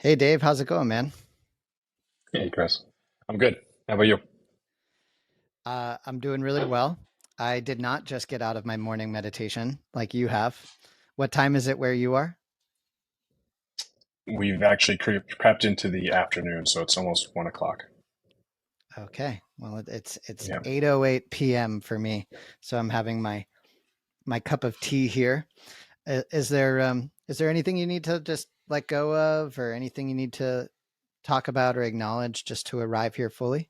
Hey Dave, how's it going, man? Hey, Chris. I'm good. How about you? I'm doing really well. I did not just get out of my morning meditation like you have. What time is it where you are? We've actually crept into the afternoon, so it's almost 1 o'clock. Okay. Well, it's Yeah. 8:08 p.m. for me, so I'm having my cup of tea here. Is there anything you need to just let go of, or anything you need to talk about or acknowledge just to arrive here fully?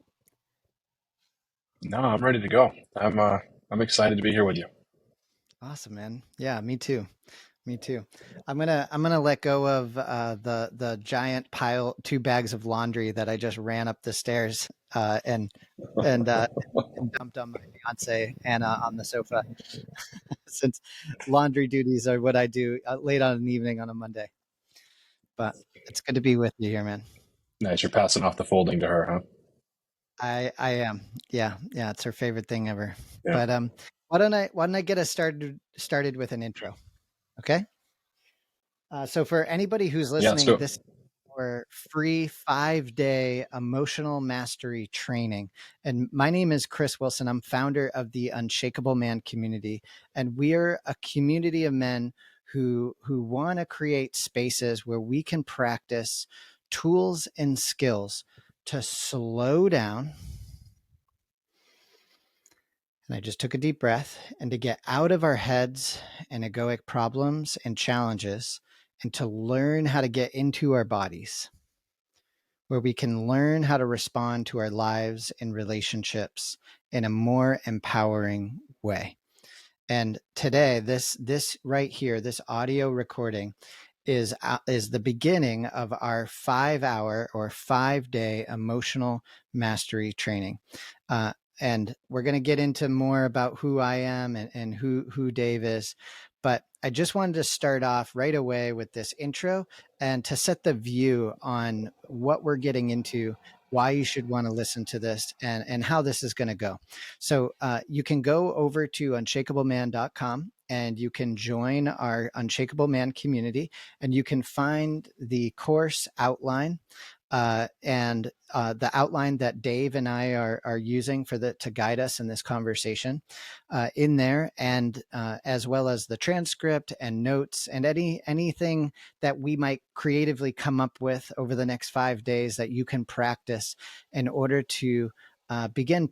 No, I'm ready to go. I'm excited to be here with you. Awesome, man. Yeah, me too. Me too. I'm gonna let go of the giant pile, two bags of laundry that I just ran up the stairs and uh, and dumped on my fiance Anna on the sofa, since laundry duties are what I do late on an evening on a Monday. But it's good to be with you here, man. Nice. You're passing off the folding to her, huh? I am. Yeah, yeah. It's her favorite thing ever. Yeah. But why don't I get us started with an intro? Okay. So for anybody who's Yeah, let's do listening, it. this our free 5-day emotional mastery training. And my name is Chris Wilson. I'm founder of the Unshakable Man community. And we're a community of men who want to create spaces where we can practice tools and skills to slow down. And I just took a deep breath, and to get out of our heads and egoic problems and challenges, and to learn how to get into our bodies, where we can learn how to respond to our lives and relationships in a more empowering way. And today, this right here, this audio recording is the beginning of our 5 hour or 5-day emotional mastery training. And we're going to get into more about who I am and who Dave is. But I just wanted to start off right away with this intro and to set the view on what we're getting into, why you should want to listen to this, and how this is going to go. So you can go over to unshakableman.com and you can join our Unshakable Man community, and you can find the course outline and the outline that Dave and I are using to guide us in this conversation in there, and as well as the transcript and notes and anything that we might creatively come up with over the next 5 days that you can practice in order to begin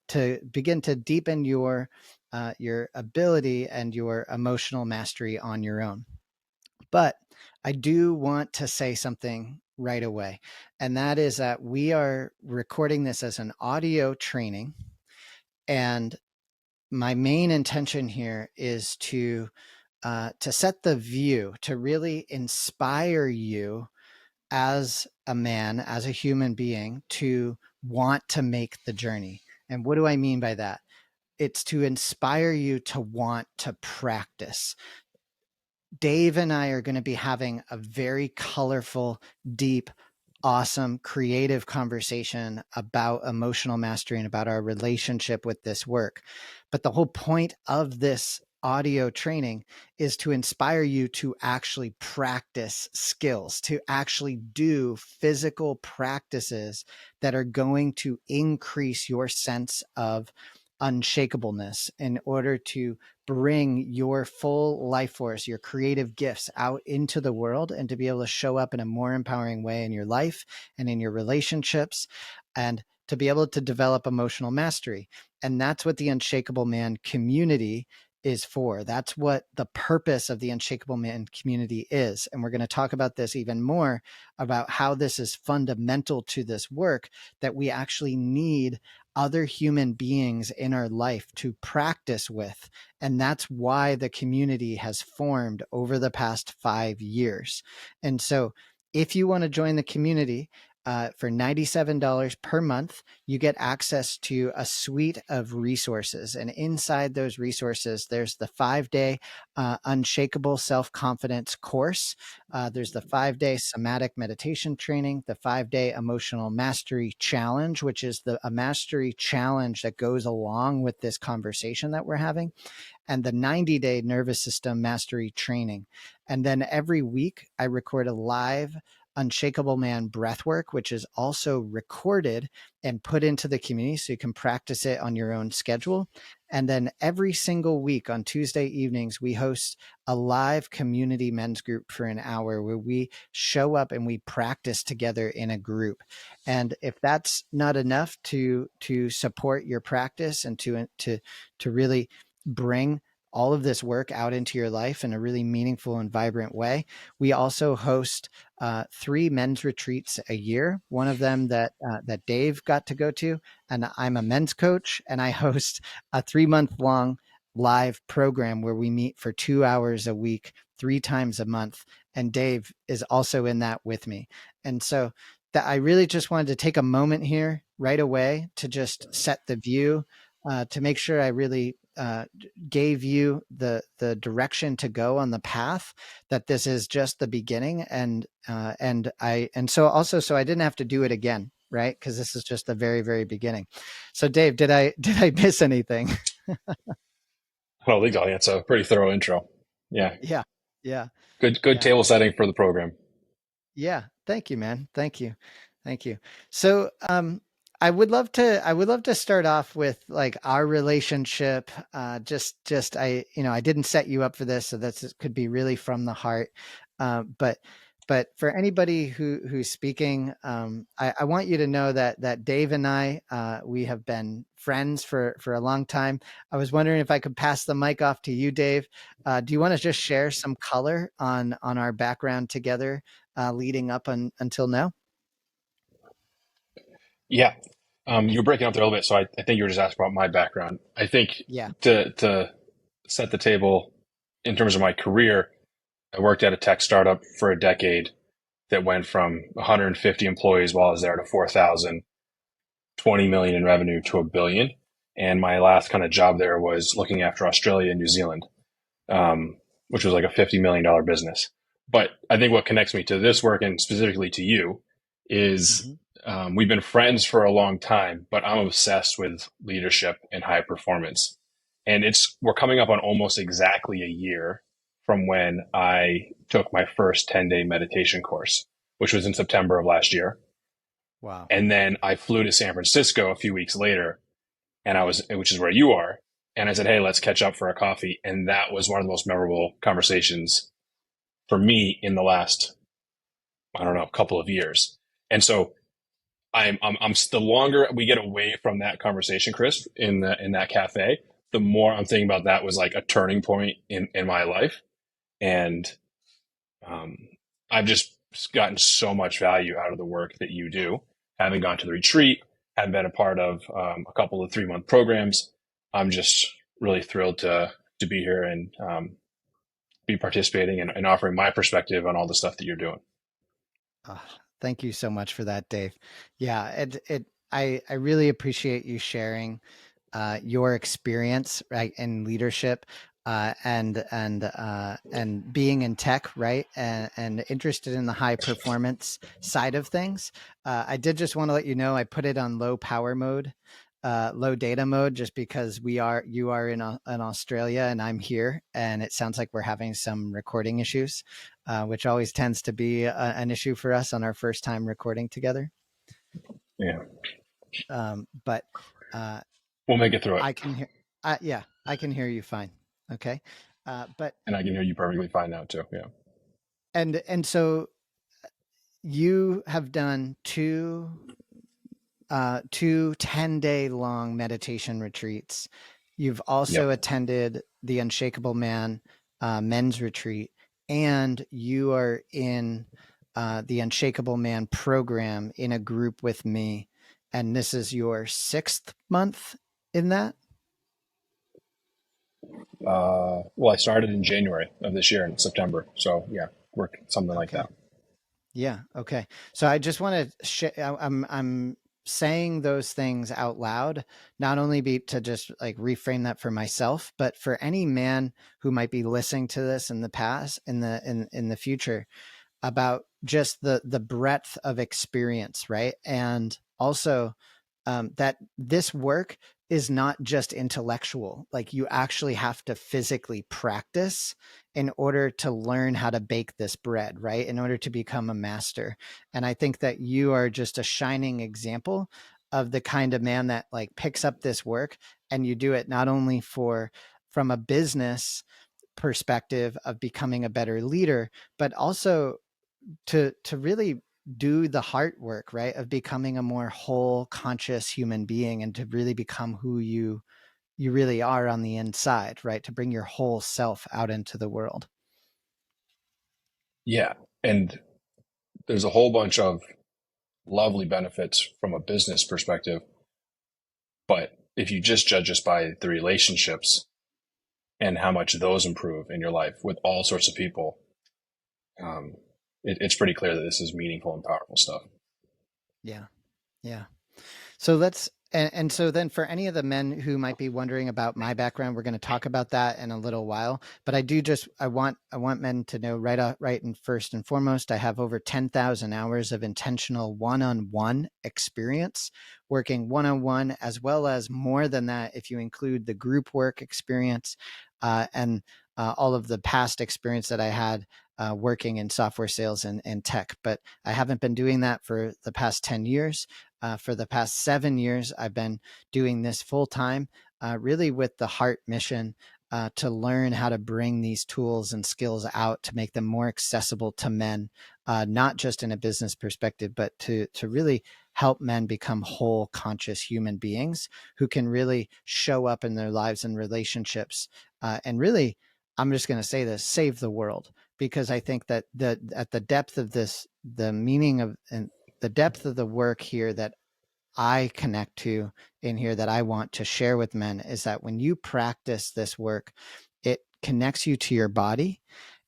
to deepen your ability and your emotional mastery on your own. But I do want to say something right away, and that is that we are recording this as an audio training. And my main intention here is to set the view, to really inspire you as a man, as a human being, to want to make the journey. And what do I mean by that? It's to inspire you to want to practice. Dave and I are going to be having a very colorful, deep, awesome, creative conversation about emotional mastery and about our relationship with this work. But the whole point of this audio training is to inspire you to actually practice skills, to actually do physical practices that are going to increase your sense of unshakableness in order to bring your full life force, your creative gifts out into the world, and to be able to show up in a more empowering way in your life and in your relationships, and to be able to develop emotional mastery. And that's what the Unshakable Man community is for. That's what the purpose of the Unshakable Man community is. And we're going to talk about this even more, about how this is fundamental to this work, that we actually need other human beings in our life to practice with. And that's why the community has formed over the past 5 years. And so if you want to join the community, for $97 per month, you get access to a suite of resources. And inside those resources, there's the 5-day Unshakable Self Confidence course. There's the 5-day somatic meditation training, the 5-day emotional mastery challenge, which is a mastery challenge that goes along with this conversation that we're having, and the 90-day nervous system mastery training. And then every week, I record a live Unshakable Man Breathwork, which is also recorded and put into the community so you can practice it on your own schedule. And then every single week on Tuesday evenings, we host a live community men's group for an hour where we show up and we practice together in a group. And if that's not enough to support your practice and to really bring all of this work out into your life in a really meaningful and vibrant way, we also host 3 men's retreats a year. One of them that Dave got to go to, and I'm a men's coach, and I host a 3-month long live program where we meet for 2 hours a week, 3 times a month. And Dave is also in that with me. And so that I really just wanted to take a moment here right away to just set the view, to make sure I really gave you the direction to go on the path, that this is just the beginning. And so also, so I didn't have to do it again, right? Because this is just the very, very beginning. So Dave, did I miss anything? Well, legally, it's a pretty thorough intro. Yeah, Yeah. Yeah. good Yeah. table setting for the program. Yeah. Thank you, man. Thank you. Thank you. So, I would love to start off with like our relationship. I didn't set you up for this, so that's, it could be really from the heart. But for anybody who's speaking, I want you to know that Dave and I, we have been friends for a long time. I was wondering if I could pass the mic off to you, Dave. Do you want to just share some color on our background together, leading up until now? Yeah, you were breaking up there a little bit, so I think you were just asking about my background. I think Yeah. to set the table in terms of my career, I worked at a tech startup for a decade that went from 150 employees while I was there to 4,000, 20 million in revenue to a billion. And my last kind of job there was looking after Australia and New Zealand, which was like a $50 million business. But I think what connects me to this work and specifically to you is Hmm. we've been friends for a long time, but I'm obsessed with leadership and high performance. And we're coming up on almost exactly a year from when I took my first 10-day meditation course, which was in September of last year. Wow. And then I flew to San Francisco a few weeks later, which is where you are. And I said, hey, let's catch up for a coffee. And that was one of the most memorable conversations for me in the last, I don't know, couple of years. And so I'm the longer we get away from that conversation, Chris, in that cafe, the more I'm thinking about that was like a turning point in my life. And um, I've just gotten so much value out of the work that you do. Having gone to the retreat, having been a part of a couple of 3-month programs, I'm just really thrilled to be here and be participating and offering my perspective on all the stuff that you're doing. Ah, thank you so much for that, Dave. Yeah, I really appreciate you sharing your experience, right, in leadership, and being in tech, right, and interested in the high performance side of things. I did just want to let you know I put it on low power mode, low data mode, just because you are in Australia and I'm here, and it sounds like we're having some recording issues, which always tends to be an issue for us on our first time recording together. Yeah, But we'll make it through it, I can hear. Yeah, I can hear you fine. Okay, but and I can hear you perfectly fine now too. Yeah. and so you have done two 10-day long meditation retreats. You've also Yep. attended the Unshakable Man men's retreat, and you are in the Unshakable Man program in a group with me. And this is your 6th month in that. Well, I started in January of this year in September. So yeah, work something like Okay. that. Yeah. Okay. So I just want to I'm saying those things out loud, not only be to just like reframe that for myself, but for any man who might be listening to this in the past, in the future, about just the breadth of experience, right? And also, that this work is not just intellectual. Like you actually have to physically practice in order to learn how to bake this bread, right? In order to become a master. And I think that you are just a shining example of the kind of man that like picks up this work, and you do it not only for from a business perspective of becoming a better leader, but also to really do the heart work, right? Of becoming a more whole, conscious human being, and to really become who you really are on the inside, right? To bring your whole self out into the world. Yeah. And there's a whole bunch of lovely benefits from a business perspective. But if you just judge us by the relationships and how much those improve in your life with all sorts of people, um, it's pretty clear that this is meaningful and powerful stuff. Yeah. Yeah. So let's and so then for any of the men who might be wondering about my background, we're going to talk about that in a little while. But I want men to know right and first and foremost, I have over 10,000 hours of intentional one-on-one experience working one-on-one, as well as more than that if you include the group work experience and all of the past experience that I had working in software sales and tech. But I haven't been doing that for the past 10 years. For the past 7 years, I've been doing this full time, really with the heart mission to learn how to bring these tools and skills out to make them more accessible to men, not just in a business perspective, but to really help men become whole, conscious human beings who can really show up in their lives and relationships, and really, I'm just going to say this, save the world. Because I think that at the depth of this, the meaning of and the depth of the work here that I connect to in here that I want to share with men is that when you practice this work, it connects you to your body,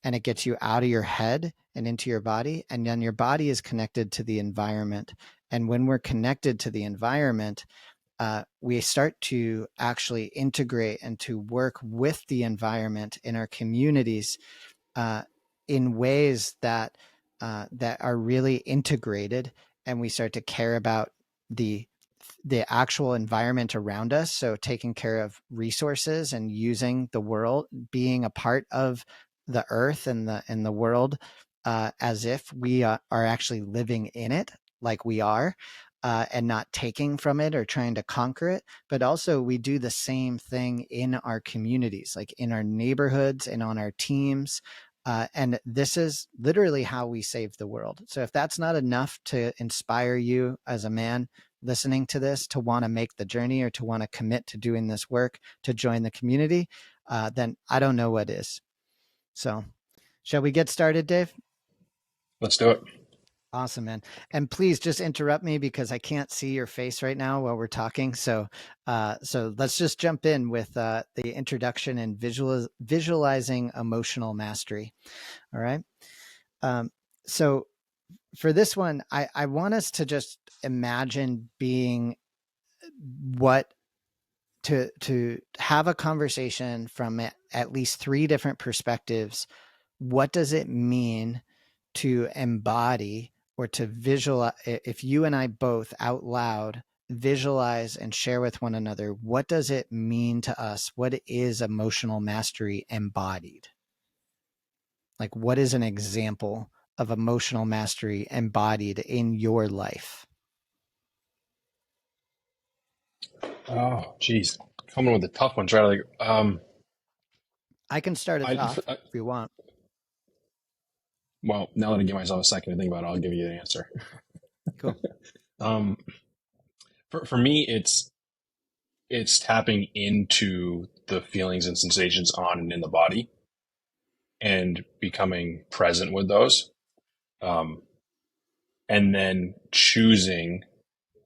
and it gets you out of your head and into your body. And then your body is connected to the environment. And when we're connected to the environment, we start to actually integrate and to work with the environment in our communities uh, in ways that are really integrated, and we start to care about the the actual environment around us. So taking care of resources and using the world, being a part of the earth and the world as if we are actually living in it, like we are. And not taking from it or trying to conquer it, but also we do the same thing in our communities, like in our neighborhoods and on our teams, and this is literally how we save the world. So if that's not enough to inspire you as a man listening to this to want to make the journey or to want to commit to doing this work, to join the community, then I don't know what is. So shall we get started, Dave? Let's do it. Awesome, man. And please just interrupt me because I can't see your face right now while we're talking. So let's just jump in with the introduction and visualizing emotional mastery. All right. Um, so for this one, I want us to just imagine being what to have a conversation from at least three different perspectives. What does it mean to embody or to visualize? If you and I both out loud visualize and share with one another, what does it mean to us? What is emotional mastery embodied? Like, what is an example of emotional mastery embodied in your life? Oh, geez. Coming with the tough ones, right? Like, I can start us I, off I, if you want. well, now that I give myself a second to think about it, I'll give you the answer. Cool. Um, for me, it's tapping into the feelings and sensations on and in the body and becoming present with those. Um, and then choosing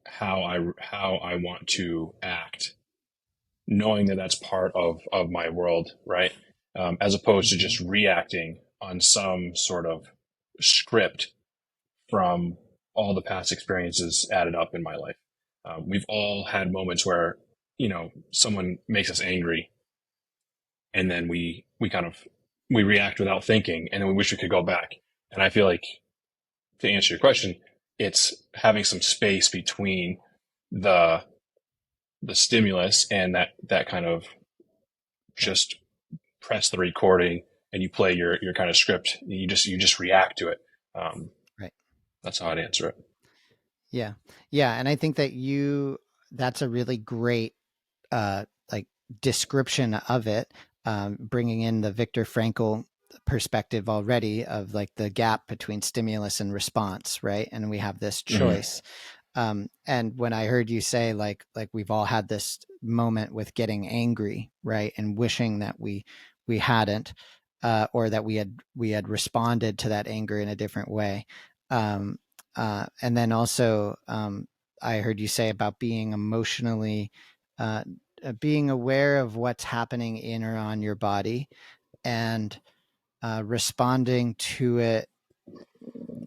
how I want to act, knowing that that's part of my world, right? As opposed to Mm-hmm. just reacting on some sort of script from all the past experiences added up in my life. We've all had moments where someone makes us angry, and then we kind of we react without thinking, and then we wish we could go back. And I feel like, to answer your question, it's having some space between the the stimulus and that kind of Right. just press the recording and you play your kind of script. You just react to it. Um, Right. that's how I'd answer it. Yeah. Yeah. And I think that that's a really great, like description of it, bringing in the Viktor Frankl perspective already of like the gap between stimulus and response, right? And we have this Mm-hmm. choice. And when I heard you say like we've all had this moment with getting angry, right, and wishing that we hadn't, or that we had responded to that anger in a different way, um, and then also I heard you say about being emotionally, uh, being aware of what's happening in or on your body and responding to it.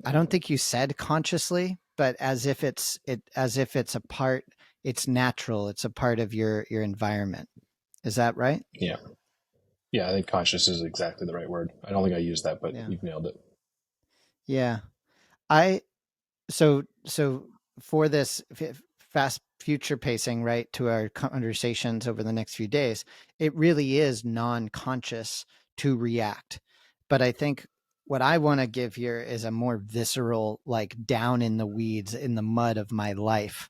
I don't think you said consciously, but as if it's a part, it's natural, it's a part of your environment. Is that right? Yeah. Yeah, I think conscious is exactly the right word. I don't think I used that, but Yeah. you've nailed it. Yeah. I so for this fast future pacing, right, to our conversations over the next few days, it really is non-conscious to react. But I think what I want to give here is a more visceral, like down in the weeds, in the mud of my life,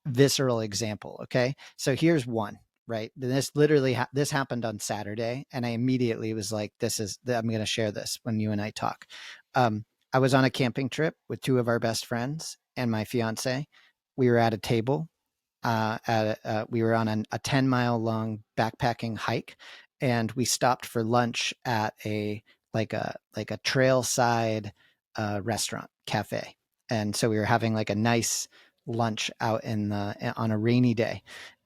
visceral example. Okay, so here's one. Right, this literally this happened on Saturday, and I immediately was like, "This is I'm going to share this when you and I talk." Um, I was on a camping trip with two of our best friends and my fiance. We were at a table. We were on a 10-mile long backpacking hike, and we stopped for lunch at a trail side restaurant cafe. And so we were having like a nice lunch out in the on a rainy day,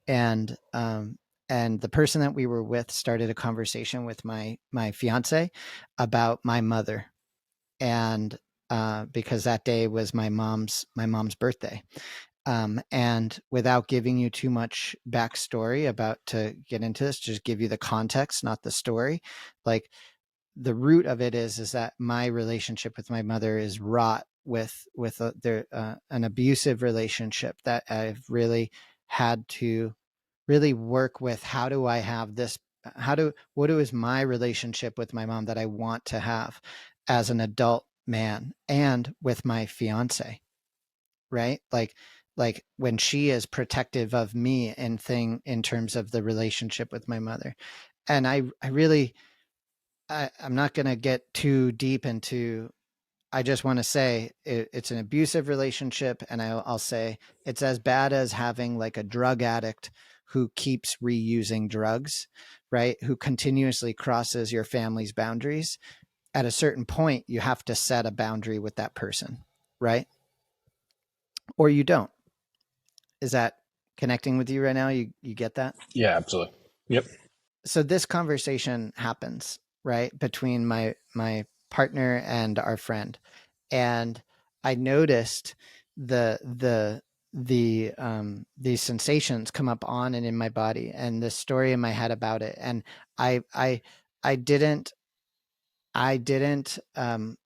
and the person that we were with started a conversation with my fiance about my mother, and because that day was my mom's birthday. And without giving you too much backstory about to get into this, just give you the context, not the story. Like the root of it is that my relationship with my mother is wrought with an abusive relationship that I've really had to really work with. How do I have this? What is my relationship with my mom that I want to have as an adult man and with my fiance, right? Like when she is protective of me and thing in terms of the relationship with my mother. And I really I'm not going to get too deep into. I just want to say it's an abusive relationship, and I'll say it's as bad as having like a drug addict who keeps reusing drugs, right? Who continuously crosses your family's boundaries. At a certain point, you have to set a boundary with that person, right? Or you don't. Is that connecting with you right now? You get that? Yeah, absolutely. Yep. So this conversation happens, right, between my partner and our friend, and I noticed these sensations come up on and in my body, and the story in my head about it, and I I I didn't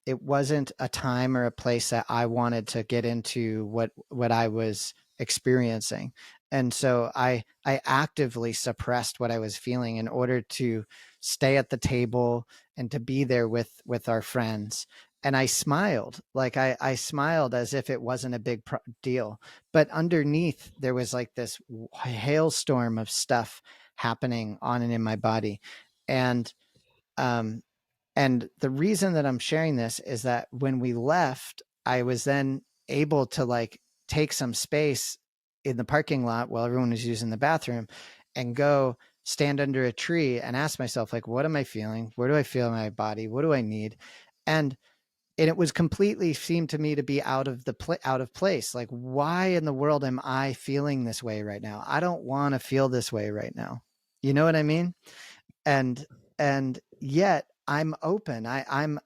it wasn't a time or a place that I wanted to get into what I was experiencing. And so I actively suppressed what I was feeling in order to stay at the table and to be there with our friends. And I smiled, like I smiled as if it wasn't a big deal. But underneath there was like this hailstorm of stuff happening on and in my body. And um and the reason that I'm sharing this is that when we left, I was then able to like take some space in the parking lot while everyone was using the bathroom and go stand under a tree and ask myself, like, what am I feeling? Where do I feel in my body? What do I need? And it was completely seemed to me to be out of place. Like, why in the world am I feeling this way right now? I don't want to feel this way right now. You know what I mean? and and yet I'm open. I'm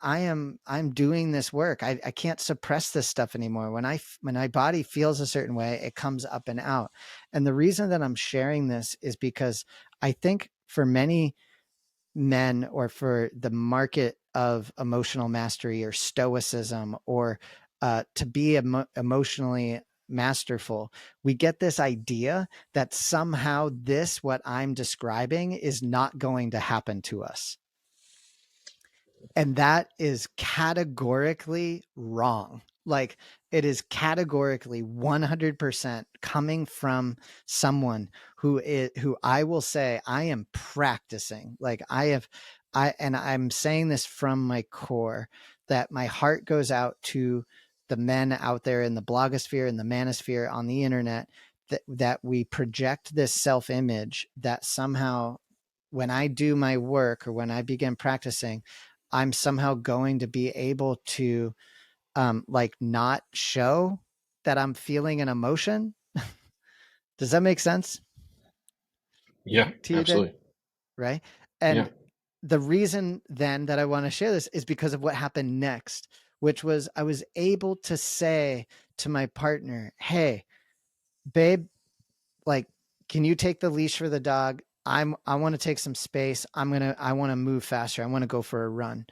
doing this work. I can't suppress this stuff anymore. When my body feels a certain way, it comes up and out. And the reason that I'm sharing this is because I think for many men, or for the market of emotional mastery or stoicism, or to be emotionally masterful, we get this idea that somehow this, what I'm describing, is not going to happen to us. And that is categorically wrong. Like, it is categorically 100% coming from someone who I will say I am practicing. Like, and I'm saying this from my core, that my heart goes out to the men out there in the blogosphere and the manosphere on the internet, that we project this self-image that somehow when I do my work or when I begin practicing, I'm somehow going to be able to like not show that I'm feeling an emotion. Does that make sense Yeah, to you, Dave? absolutely. Right. Yeah. And the reason then that I want to share this is because of what happened next, which was I was able to say to my partner, hey, babe, like, can you take the leash for the dog? I want to take some space. I want to move faster. I want to go for a run.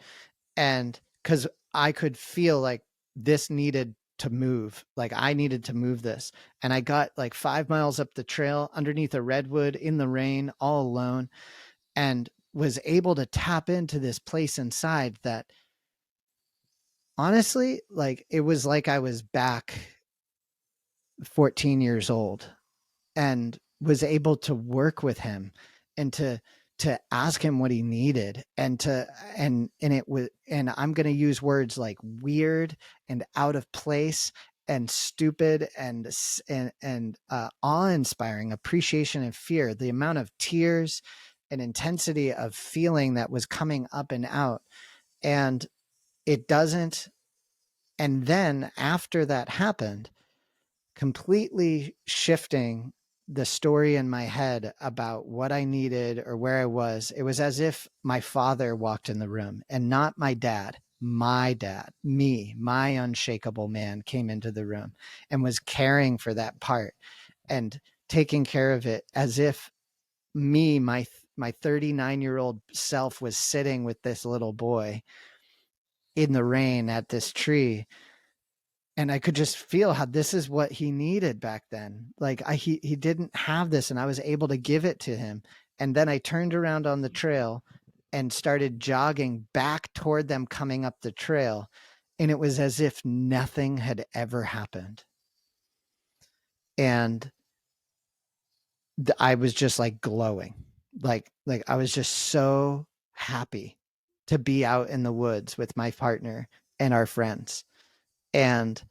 And because I could feel like this needed to move, like I needed to move this. And I got like 5 miles up the trail underneath a redwood in the rain, all alone, and was able to tap into this place inside that honestly, like it was like I was back 14 years old and was able to work with him and to ask him what he needed and it was, and I'm going to use words like weird and out of place and stupid and awe-inspiring, appreciation and fear, the amount of tears and intensity of feeling that was coming up and out. And it doesn't, and then after that happened, completely shifting the story in my head about what I needed or where I was. It was as if my father walked in the room and not my dad. My dad, me, my unshakable man came into the room and was caring for that part and taking care of it as if me, my 39-year-old self was sitting with this little boy in the rain at this tree, and I could just feel how this is what he needed back then. Like he didn't have this, and I was able to give it to him. And then I turned around on the trail and started jogging back toward them coming up the trail, and it was as if nothing had ever happened. And I was just like glowing, like I was just so happy to be out in the woods with my partner and our friends. And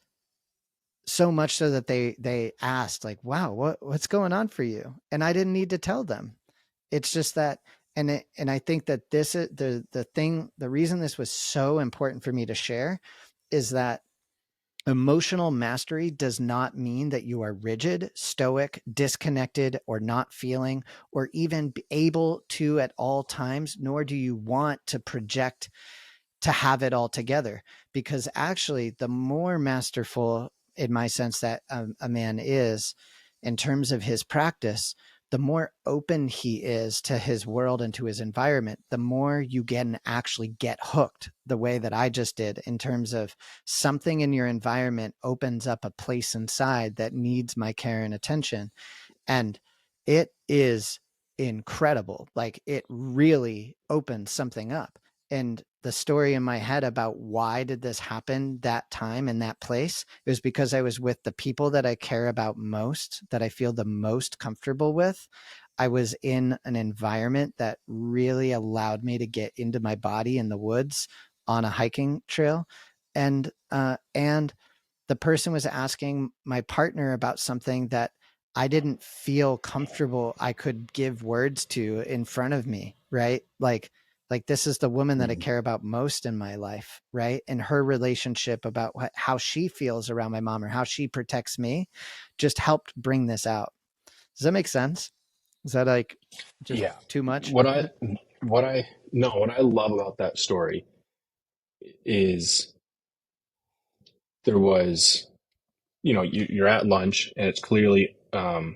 so much so that they asked like, wow, what's going on for you? And I didn't need to tell them. It's just that, and I think that this is the reason this was so important for me to share is that emotional mastery does not mean that you are rigid, stoic, disconnected, or not feeling, or even able to at all times, nor do you want to project to have it all together. Because actually, the more masterful, in my sense, that a man is in terms of his practice, the more open he is to his world and to his environment, the more you can actually get hooked the way that I just did, in terms of something in your environment opens up a place inside that needs my care and attention. And it is incredible. Like, it really opens something up. And the story in my head about why did this happen that time in that place, it was because I was with the people that I care about most, that I feel the most comfortable with. I was in an environment that really allowed me to get into my body in the woods on a hiking trail. And the person was asking my partner about something that I didn't feel comfortable I could give words to in front of me, right? Like this is the woman that I Mhm. care about most in my life, right? And her relationship about how she feels around my mom or how she protects me just helped bring this out. Does that make sense? Is that like just Yeah. too much? What I, what I, no, what I love about that story is there was, you're at lunch and it's clearly an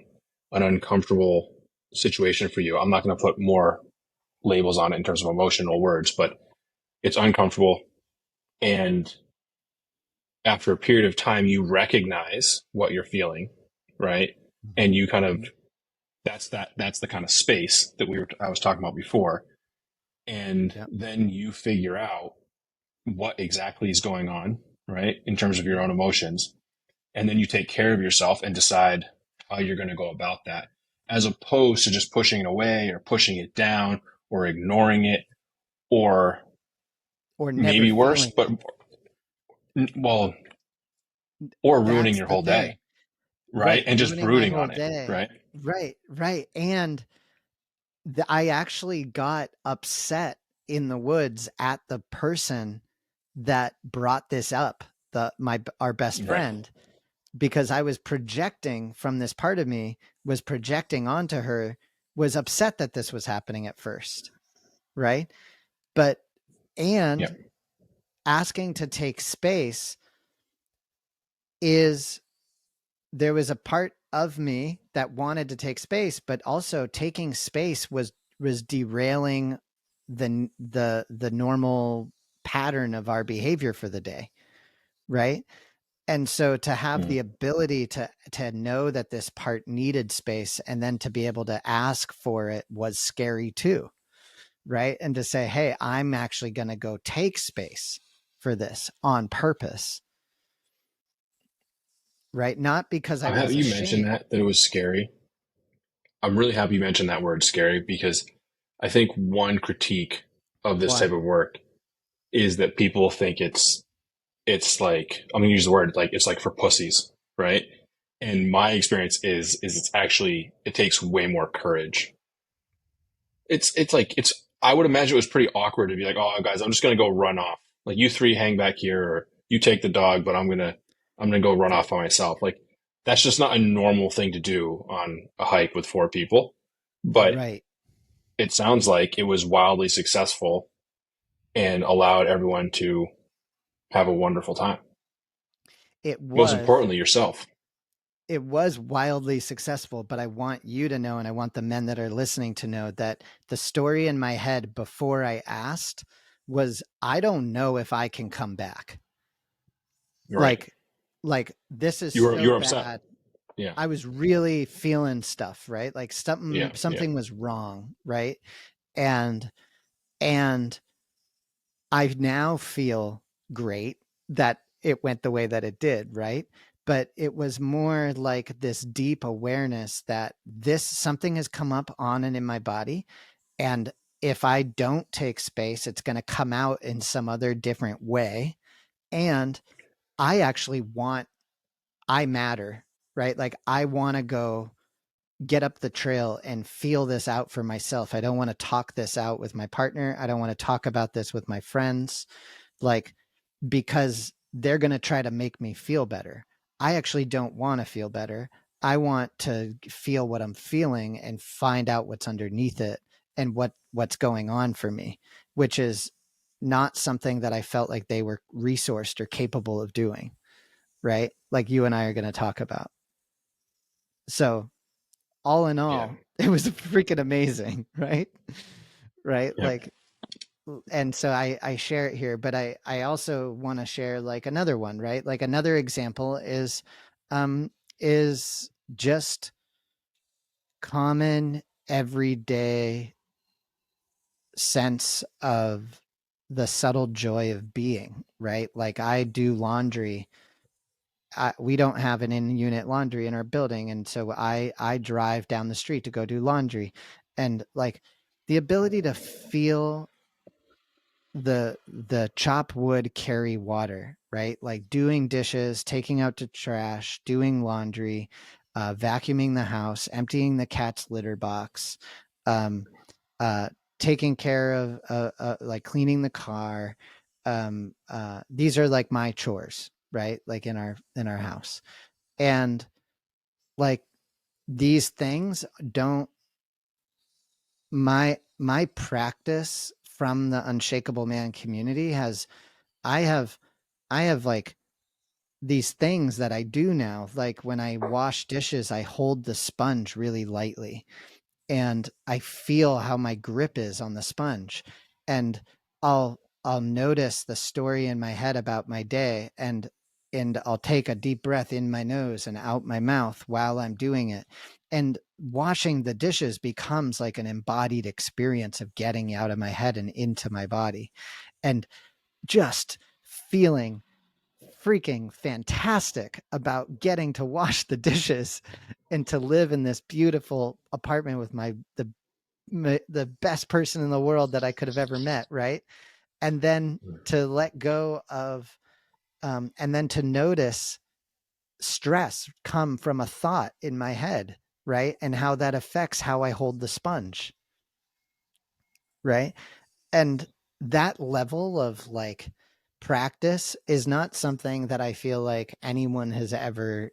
uncomfortable situation for you. I'm not going to put more labels on it in terms of emotional words, but it's uncomfortable. And after a period of time, you recognize what you're feeling, right? And you kind of, Mhm. that's the kind of space that I was talking about before. And Yep. then you figure out what exactly is going on, right? In terms of your Mhm. own emotions. And then you take care of yourself and decide how you're going to go about that, as opposed to just pushing it away or pushing it down or ignoring it, or Or never maybe worse, feeling but it. well, or ruining That's your the whole day, thing. right? Right. And just Ruining my brooding whole on it, day. right? Right. Right. And I actually got upset in the woods at the person that brought this up, our best Right. friend, because I was projecting from this part of me, was projecting onto her, was upset that this was happening at first, right? But Yeah. and asking to take space is, there was a part of me that wanted to take space, but also taking space was derailing the normal pattern of our behavior for the day, right? And so to have Mm. the ability to know that this part needed space and then to be able to ask for it was scary too, right? And to say, hey, I'm actually going to go take space for this on purpose, right? Not because I I'm happy was you mentioned ashamed. that it was scary. I'm really happy you mentioned that word scary, because I think one critique of this type Why? of work is that people think it's like, I'm gonna use the word, like it's like for pussies, right? And my experience is it's actually, it takes way more courage. It's like it's, I would imagine it was pretty awkward to be like, oh guys, I'm just gonna go run off. Like you three hang back here, or you take the dog, but I'm gonna go run off by myself. Like that's just not a normal thing to do on a hike with four people. But Right. it sounds like it was wildly successful and allowed everyone to have a wonderful time. It Most was importantly, yourself. it was wildly successful, but I want you to know, and I want the men that are listening to know, that the story in my head before I asked was, I don't know if I can come back. Right. Like, this is You so were upset. bad. Yeah. I was really feeling stuff, right? Like Yeah. Yeah. something was wrong, right? And and I now feel great that it went the way that it did, right? But it was more like this deep awareness that this something has come up on and in my body. And if I don't take space, it's going to come out in some other different way. And I actually I matter, right? Like I want to go get up the trail and feel this out for myself. I don't want to talk this out with my partner. I don't want to talk about this with my friends. Like, because they're going to try to make me feel better. I actually don't want to feel better. I want to feel what I'm feeling and find out what's underneath it and what's going on for me, which is not something that I felt like they were resourced or capable of doing, right? Like you and I are going to talk about. So, all in Yeah. all, it was freaking amazing, right? Right? Yeah. Like, and so I share it here, but I also want to share like another one, right? Like another example um is just common everyday sense of the subtle joy of being, right? Like I do laundry. We don't have an in-unit laundry in our building, and so I drive down the street to go do laundry, and like the ability to feel the chop wood carry water, right? Like doing dishes, taking out the trash, doing laundry, vacuuming the house, emptying the cat's litter box, um, uh, taking care of like cleaning the car. These are like my chores, right? Like in our house, and like these things don't, my practice from the Unshakable Man community has, I have I have like these things that I do now. Like when I wash dishes, I hold the sponge really lightly and I feel how my grip is on the sponge. And I'll notice the story in my head about my day, and and I'll take a deep breath in my nose and out my mouth while I'm doing it. And washing the dishes becomes like an embodied experience of getting out of my head and into my body, and just feeling freaking fantastic about getting to wash the dishes and to live in this beautiful apartment with the best person in the world that I could have ever met, right? And then to let go of and then to notice stress come from a thought in my head, right? And how that affects how I hold the sponge, right? And that level of like practice is not something that I feel like anyone has ever.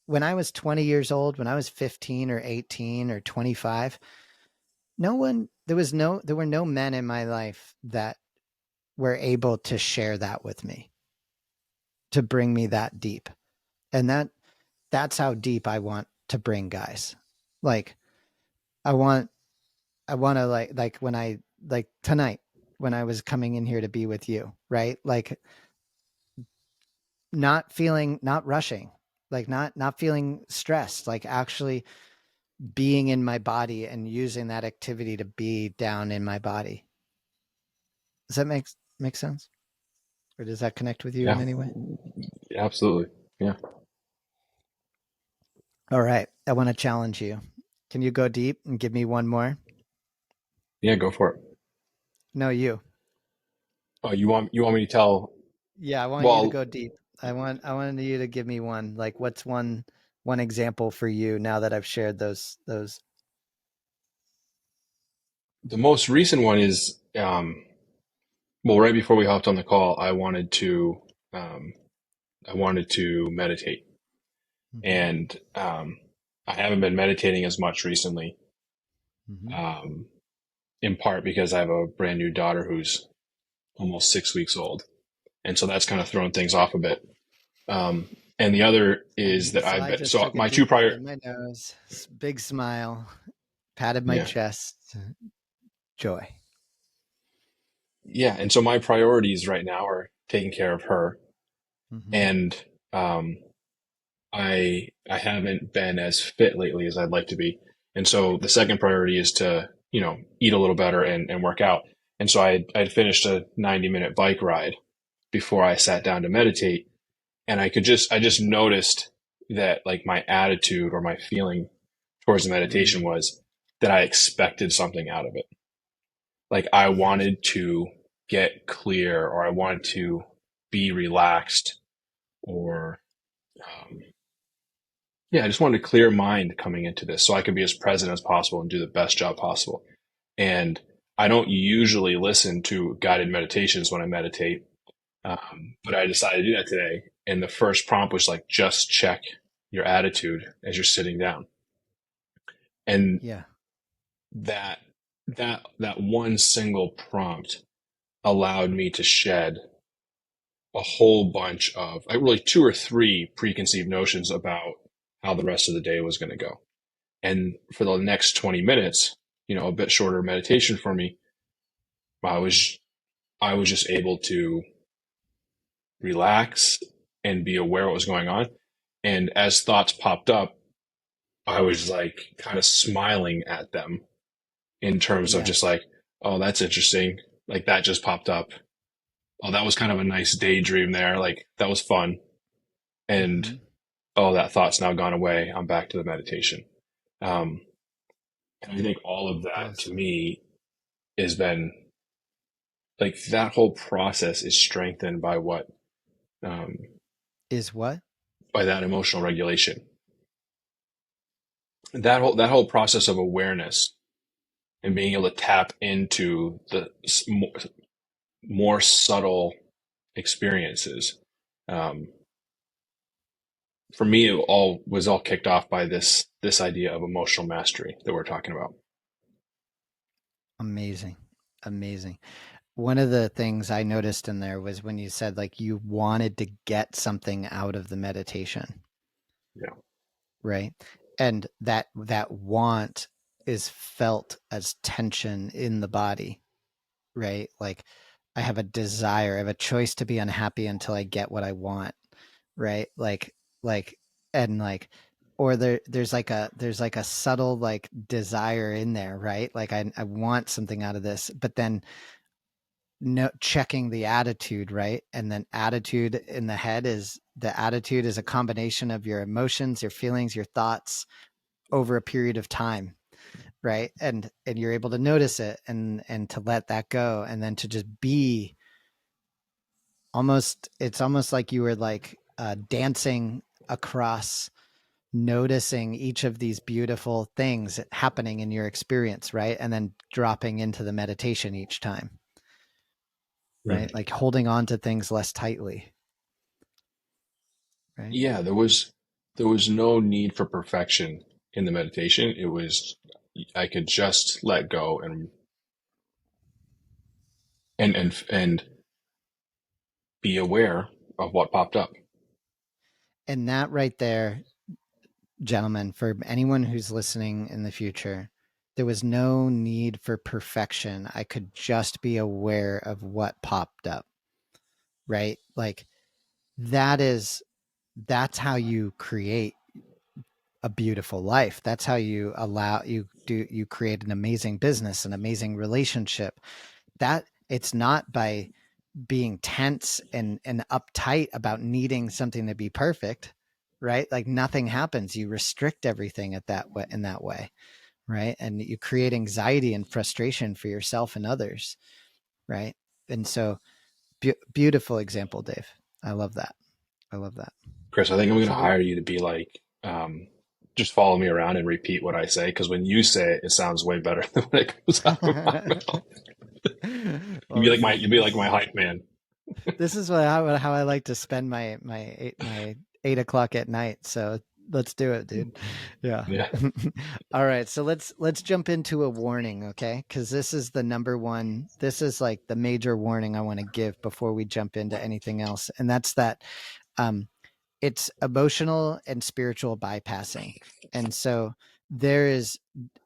When I was 20 years old, when I was 15 or 18 or 25, there were no men in my life that were able to share that with me, to bring me that deep. And that's how deep I want to bring guys. Like I want I want to like when I like tonight when I was coming in here to be with you, right? Like not rushing, like not feeling stressed, like actually being in my body and using that activity to be down in my body. Does that make sense? Or does that connect with you in Yeah, any way? absolutely. Yeah. All right. I want to challenge you. Can you go deep and give me one more? Yeah, go for it. No, you. Oh, you want me to tell? Yeah, I want you to Well, go deep. I wanted you to give me one. Like what's one example for you now that I've shared those. the most recent one is well, right before we hopped on the call, um, I wanted to meditate, Mhm. and I haven't been meditating as much recently. Mhm. Um, in part because I have a brand new daughter who's almost 6 weeks old, and so that's kind of thrown things off a bit. And the other is that So I've I been just so took a my deep two breath prior in my nose, big smile, patted my yeah chest, joy. yeah, and so my priorities right now are taking care of her, Mhm. and um, I haven't been as fit lately as I'd like to be, and so the second priority is to eat a little better and work out. And so I'd finished a 90-minute bike ride before I sat down to meditate, and I just noticed that like my attitude or my feeling towards the meditation Mm, was that I expected something out of it. Like I yes. wanted to get clear, or I wanted to be relaxed, or um, yeah, I just wanted a clear mind coming into this so I could be as present as possible and do the best job possible. And I don't usually listen to guided meditations when I meditate, but I decided to do that today. And the first prompt was like, just check your attitude as you're sitting down. And Yeah. that that one single prompt allowed me to shed a whole bunch of like really two or three preconceived notions about how the rest of the day was going to go. And for the next 20 minutes, a bit shorter meditation for me, I was I was just able to relax and be aware of what was going on. And as thoughts popped up, I was like kind of smiling at them in terms of just Yes. like, oh, that's interesting. Like that just popped up. Oh, that was kind of a nice daydream there. Like that was fun. And Mhm. oh, that thought's now gone away. I'm back to the meditation. Um, and I think all of that to Yes. me has been like that whole process is strengthened by um, Is what? by that emotional regulation. That whole process of awareness and being able to tap into the more subtle experiences. Um, for me, it all was all kicked off by this idea of emotional mastery that we're talking about. Amazing. Amazing. One of the things I noticed in there was when you said like you wanted to get something out of the meditation, Yeah, right? And that want is felt as tension in the body, right? Like I have a desire, I have a choice to be unhappy until I get what I want. right? Like, and like, or there's like a subtle like desire in there, right? Like I want something out of this, but then no checking the attitude, right? And then attitude in the head is the attitude is a combination of your emotions, your feelings, your thoughts over a period of time, right? And you're able to notice it and to let that go and then to just be almost it's almost like you were like dancing across noticing each of these beautiful things happening in your experience, right? And then dropping into the meditation each time, right? Mhm. Like holding on to things less tightly, right? Yeah, there was no need for perfection in the meditation. It was I could just let go and be aware of what popped up. And that right there, gentlemen, for anyone who's listening in the future, there was no need for perfection. I could just be aware of what popped up, right? Like that is that's how you create a beautiful life. That's how you create an amazing business, an amazing relationship. That it's not by being tense and uptight about needing something to be perfect, right? Like nothing happens. You restrict everything at that way in that way, right? And you create anxiety and frustration for yourself and others, right? And so beautiful example, Dave. I love that. I love that. Chris, I think I'm going to So we hire you to be like, just follow me around and repeat what I say because when you say it, it sounds way better than when it comes out of my mouth. well, You'd be like my hype man. this is how I like to spend my 8 o'clock at night. So let's do it, dude. Yeah. Yeah. All right. So let's jump into a warning, okay? Because this is the number one. This is like the major warning I want to give before we jump into anything else, and that's that um, it's emotional and spiritual bypassing, and so there is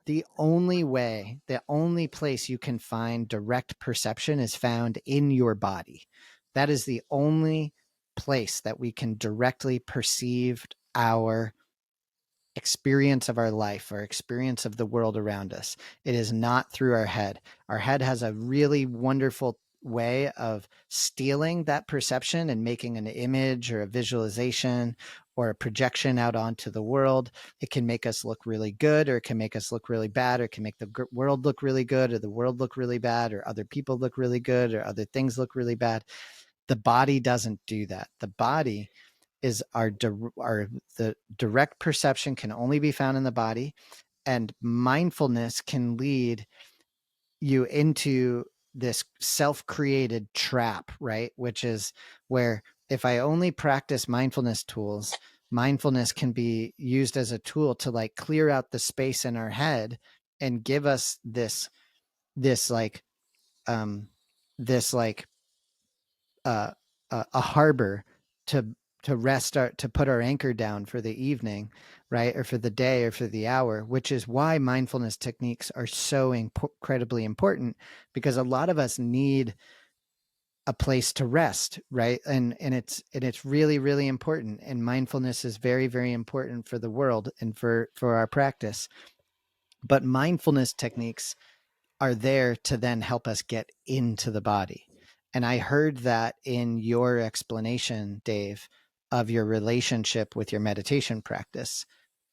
the only place you can find direct perception is found in your body. That is the only place that we can directly perceive our experience of our life or experience of the world around us. It is not through our head. Our head has a really wonderful way of stealing that perception and making an image or a visualization or a projection out onto the world. It can make us look really good, or it can make us look really bad, or it can make the world look really good, or the world look really bad, or other people look really good, or other things look really bad. The body doesn't do that. The body is our the direct perception can only be found in the body, and mindfulness can lead you into this self-created trap, right? Which is where if I only practice mindfulness tools, mindfulness can be used as a tool to like clear out the space in our head and give us this like um this like uh, a harbor to rest our to put our anchor down for the evening, right, or for the day or for the hour, which is why mindfulness techniques are so incredibly important, because a lot of us need a place to rest, right? And it's really really important, and mindfulness is very very important for the world and for our practice. But mindfulness techniques are there to then help us get into the body. And I heard that in your explanation, Dave, of your relationship with your meditation practice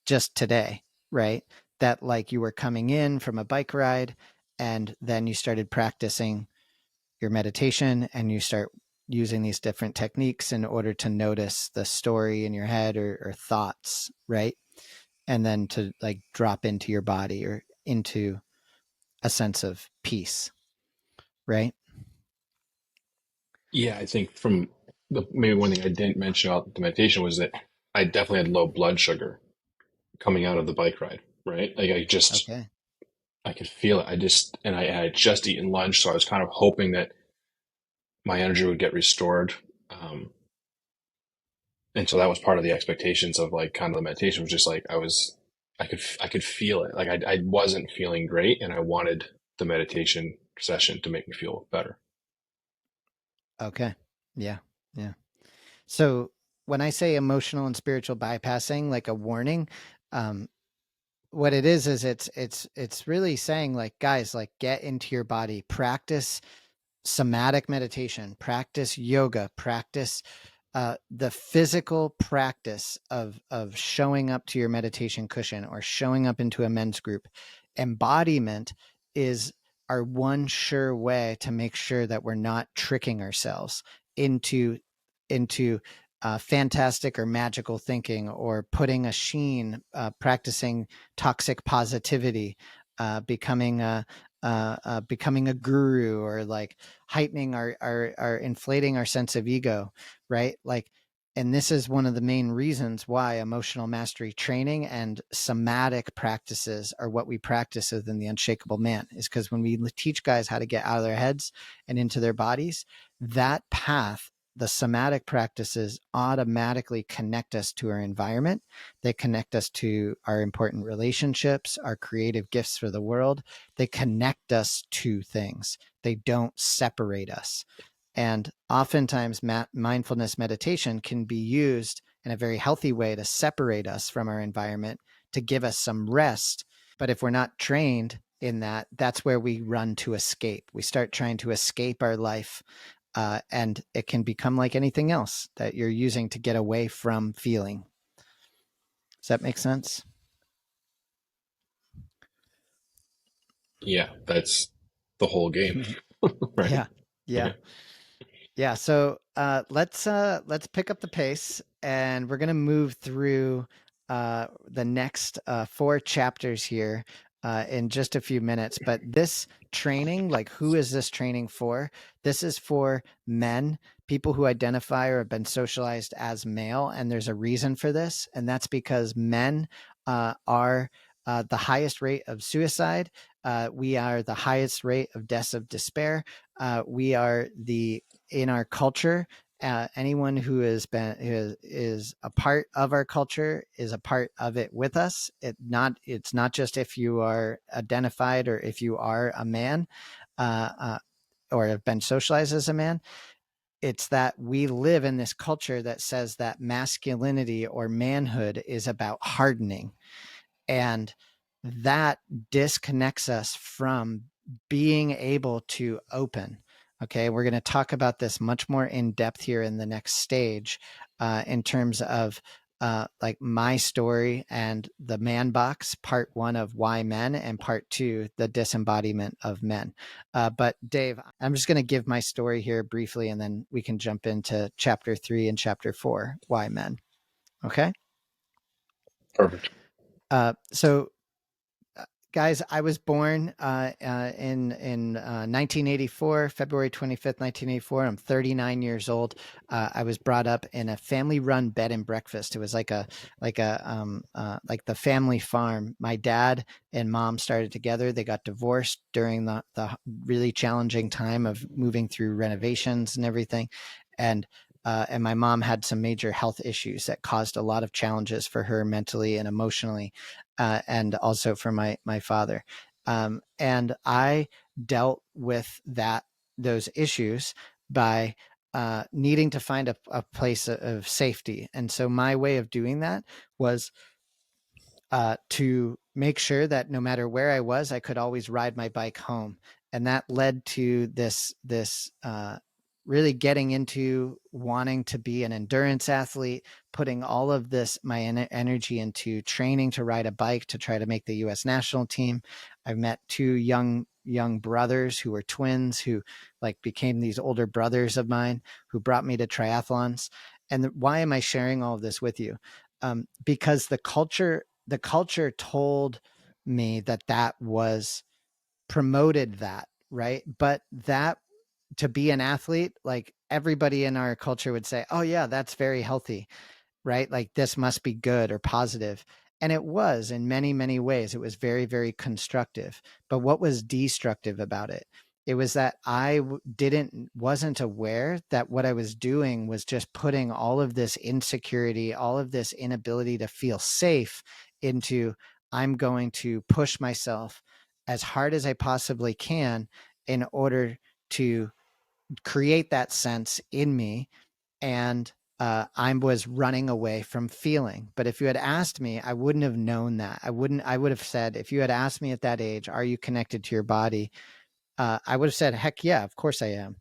just today, right? That like you were coming in from a bike ride and then you started practicing your meditation and you start using these different techniques in order to notice the story in your head or thoughts, right? And then to like drop into your body or into a sense of peace, right? Yeah, I think from maybe one thing I didn't mention about the meditation was that I definitely had low blood sugar coming out of the bike ride, right? Like Okay. I could feel it. And I had just eaten lunch, so I was kind of hoping that my energy would get restored. Um, and so that was part of the expectations of like kind of the meditation was just like I could feel it. Like I wasn't feeling great, and I wanted the meditation session to make me feel better. Okay. Yeah. Yeah. So when I say emotional and spiritual bypassing, like a warning, um, what it is it's really saying like, guys, like get into your body, practice somatic meditation, practice yoga, practice the physical practice of showing up to your meditation cushion or showing up into a men's group. Embodiment is our one sure way to make sure that we're not tricking ourselves into fantastic or magical thinking, or putting a sheen, practicing toxic positivity, becoming a guru, or like heightening our inflating our sense of ego, right? Like, and this is one of the main reasons why emotional mastery training and somatic practices are what we practice within the Unshakable Man, is because when we teach guys how to get out of their heads and into their bodies, that path, the somatic practices automatically connect us to our environment. They connect us to our important relationships, our creative gifts for the world. They connect us to things. They don't separate us. And oftentimes, mindfulness meditation can be used in a very healthy way to separate us from our environment, to give us some rest. But if we're not trained in that, that's where we run to escape. We start trying to escape our life, and it can become like anything else that you're using to get away from feeling. Does that make sense? Yeah, that's the whole game, right? Yeah. Yeah. Yeah. Yeah, so let's pick up the pace, and we're gonna move through the next four chapters here in just a few minutes. But this training, like, who is this training for? This is for men, people who identify or have been socialized as male, and there's a reason for this, and that's because men are the highest rate of suicide. We are the highest rate of deaths of despair. We are the in our culture, anyone who has been is a part of our culture is a part of it with us. It's not just if you are identified or if you are a man, uh, uh, or have been socialized as a man. It's that we live in this culture that says that masculinity or manhood is about hardening, and that disconnects us from being able to open. Okay, we're going to talk about this much more in depth here in the next stage, in terms of like my story and the man box, part one of why men, and part two, the disembodiment of men. But Dave, I'm just going to give my story here briefly, and then we can jump into chapter three and chapter four, why men. Okay. Perfect. So guys, I was born in 1984, February 25th, 1984. I'm 39 years old. I was brought up in a family-run bed and breakfast. It was like the family farm. My dad and mom started together. They got divorced during the really challenging time of moving through renovations and everything, and my mom had some major health issues that caused a lot of challenges for her mentally and emotionally, and also for my father. And I dealt with those issues by needing to find a place of safety. And so my way of doing that was to make sure that no matter where I was, I could always ride my bike home. And that led to this really getting into wanting to be an endurance athlete, putting all of this my energy into training to ride a bike to try to make the U.S. national team. I've met two young brothers who were twins, who like became these older brothers of mine, who brought me to triathlons. And why am I sharing all of this with you? Because the culture told me that that was promoted, that, right? But that, to be an athlete, like everybody in our culture would say, oh yeah, that's very healthy, right? Like this must be good or positive. And it was in many, many ways. It was very, very constructive. But what was destructive about it? It was that wasn't aware that what I was doing was just putting all of this insecurity, all of this inability to feel safe into, I'm going to push myself as hard as I possibly can in order to create that sense in me, and I was running away from feeling. But if you had asked me, I wouldn't have known that. I would have said, if you had asked me at that age, are you connected to your body? I would have said, heck yeah, of course I am.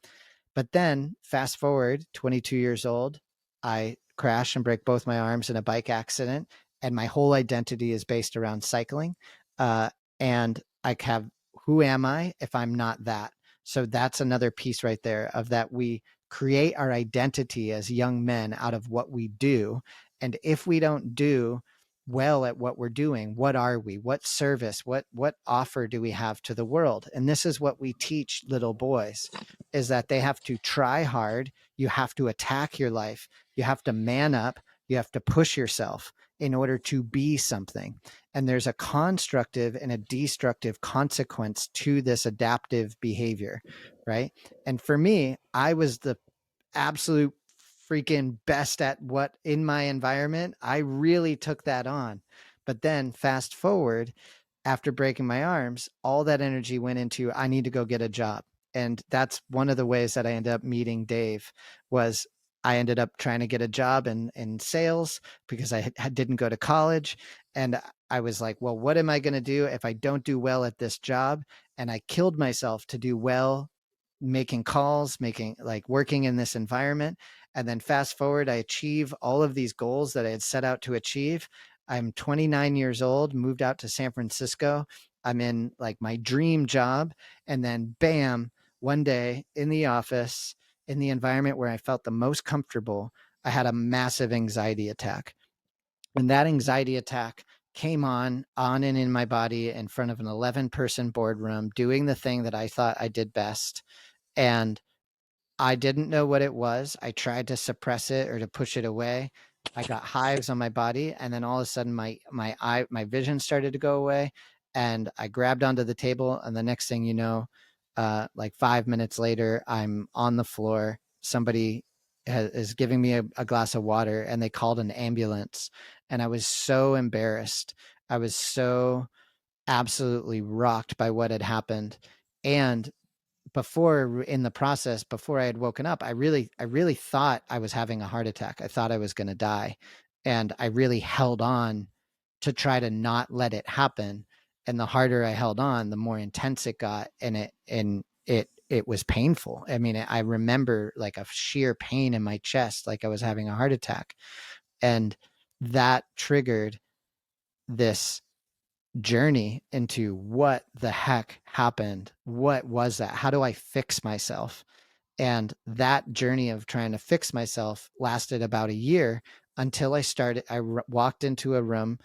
But then fast forward 22 years old, I crash and break both my arms in a bike accident. And my whole identity is based around cycling. Uh, and I have, who am I if I'm not that? So that's another piece right there of that we create our identity as young men out of what we do. And if we don't do well at what we're doing, what are we? What service, what offer do we have to the world? And this is what we teach little boys, is that they have to try hard. You have to attack your life. You have to man up. You have to push yourself in order to be something. And there's a constructive and a destructive consequence to this adaptive behavior, right? And for me, I was the absolute freaking best at what in my environment. I really took that on. But then fast forward, after breaking my arms, all that energy went into I need to go get a job. And that's one of the ways that I ended up meeting Dave was I ended up trying to get a job in sales because didn't go to college. And I was like, well, what am I going to do if I don't do well at this job? And I killed myself to do well making calls, making like working in this environment. And then fast forward, I achieve all of these goals that I had set out to achieve. I'm 29 years old, moved out to San Francisco. I'm in like my dream job. And then bam, one day in the office, in the environment where I felt the most comfortable, I had a massive anxiety attack. And that anxiety attack came on and in my body in front of an 11-person boardroom, doing the thing that I thought I did best. And I didn't know what it was. I tried to suppress it or to push it away. I got hives on my body, and then all of a sudden my vision started to go away, and I grabbed onto the table, and the next thing you know, like 5 minutes later, I'm on the floor. Somebody is giving me a glass of water, and they called an ambulance, and I was so embarrassed. I was so absolutely rocked by what had happened, and before in the process, before I had woken up, I really thought I was having a heart attack. I thought I was going to die. And I really held on to try to not let it happen. And the harder I held on, the more intense it got. And it was painful. I mean, I remember like a sheer pain in my chest, like I was having a heart attack. And that triggered this journey into what the heck happened. What was that? How do I fix myself? And that journey of trying to fix myself lasted about a year until I walked into a room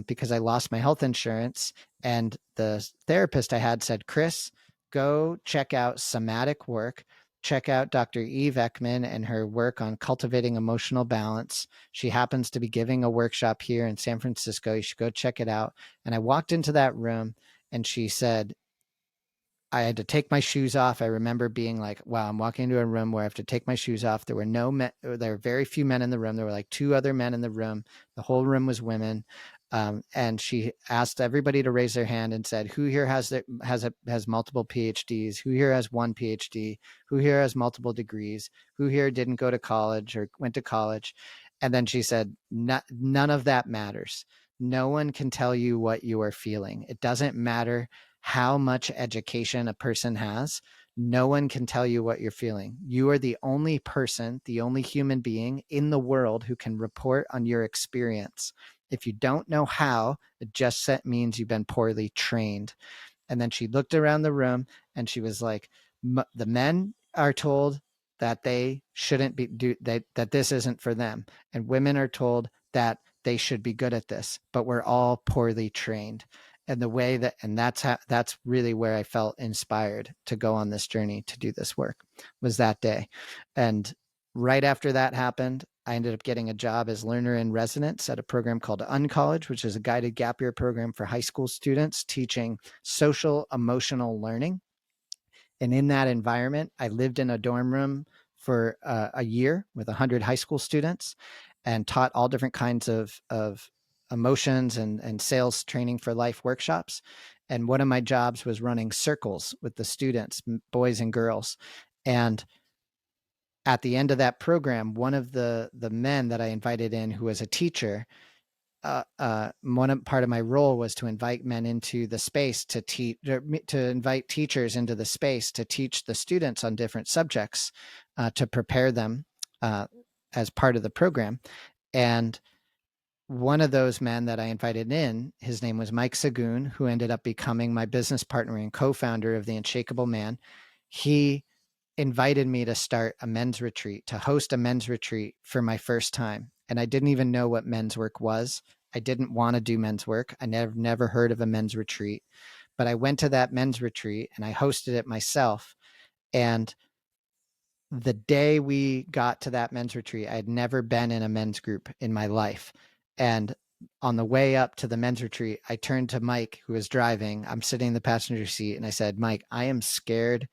because I lost my health insurance. And the therapist I had said, Chris, go check out somatic work. Check out Dr. Eve Ekman and her work on cultivating emotional balance. She happens to be giving a workshop here in San Francisco. You should go check it out. And I walked into that room and she said, I had to take my shoes off. I remember being like, wow, I'm walking into a room where I have to take my shoes off. There were no men, there were very few men in the room. There were like two other men in the room. The whole room was women. And she asked everybody to raise their hand and said, who here has multiple PhDs? Who here has one PhD? Who here has multiple degrees? Who here didn't go to college or went to college? And then she said, none of that matters. No one can tell you what you are feeling. It doesn't matter how much education a person has. No one can tell you what you're feeling. You are the only person, the only human being in the world who can report on your experience. If you don't know how, it just means you've been poorly trained. And then she looked around the room and she was like, the men are told that they shouldn't that this isn't for them. And women are told that they should be good at this, but we're all poorly trained. And the way that, and that's really where I felt inspired to go on this journey to do this work, was that day. And right after that happened, I ended up getting a job as learner in residence at a program called Uncollege, which is a guided gap year program for high school students teaching social emotional learning. And in that environment, I lived in a dorm room for a year with 100 high school students and taught all different kinds of emotions and sales training for life workshops. And one of my jobs was running circles with the students, boys and girls. And at the end of that program, one of the men that I invited in, who was a teacher, part of my role was to invite men into the space to teach, to invite teachers into the space to teach the students on different subjects, to prepare them uh, as part of the program. And one of those men that I invited in, his name was Mike Sagoon, who ended up becoming my business partner and co-founder of the Unshakable Man. He invited me to start a men's retreat, to host a men's retreat for my first time. And I didn't even know what men's work was. I didn't want to do men's work. I never heard of a men's retreat, but I went to that men's retreat and I hosted it myself. And the day we got to that men's retreat, I had never been in a men's group in my life. And on the way up to the men's retreat, I turned to Mike, who was driving. I'm sitting in the passenger seat, and I said, Mike, I am scared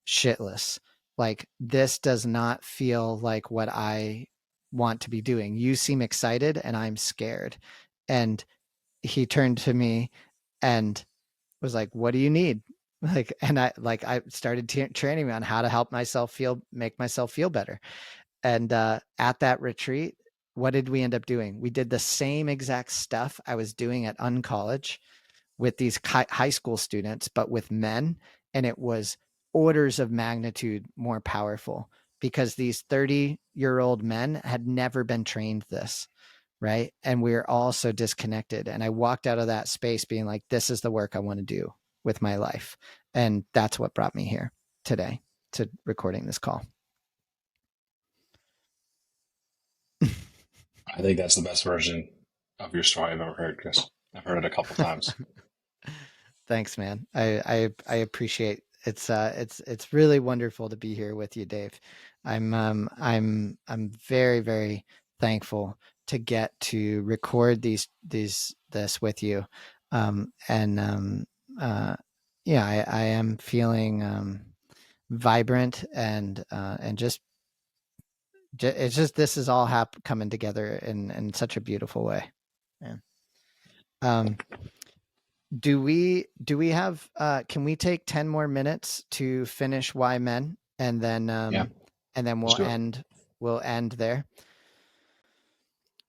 shitless. Like, this does not feel like what I want to be doing. You seem excited, and I'm scared. And he turned to me and was like, what do you need? Like, and I started training me on how to help myself make myself feel better. And at that retreat, what did we end up doing? We did the same exact stuff I was doing at Uncollege with these high school students, but with men. And it was orders of magnitude more powerful because these 30-year-old men had never been trained this. Right. And we we're all so disconnected. And I walked out of that space being like, this is the work I want to do with my life. And that's what brought me here today to recording this call. I think that's the best version of your story I've ever heard, Chris. I've heard it a couple times. Thanks, man. I appreciate it's really wonderful to be here with you, Dave. I'm very, very thankful to get to record this with you. And yeah, I am feeling vibrant and it's just this is all coming together in such a beautiful way. Yeah. Um, do we have can we take 10 more minutes to finish Why Men, Yeah, and then let's do it. we'll end there.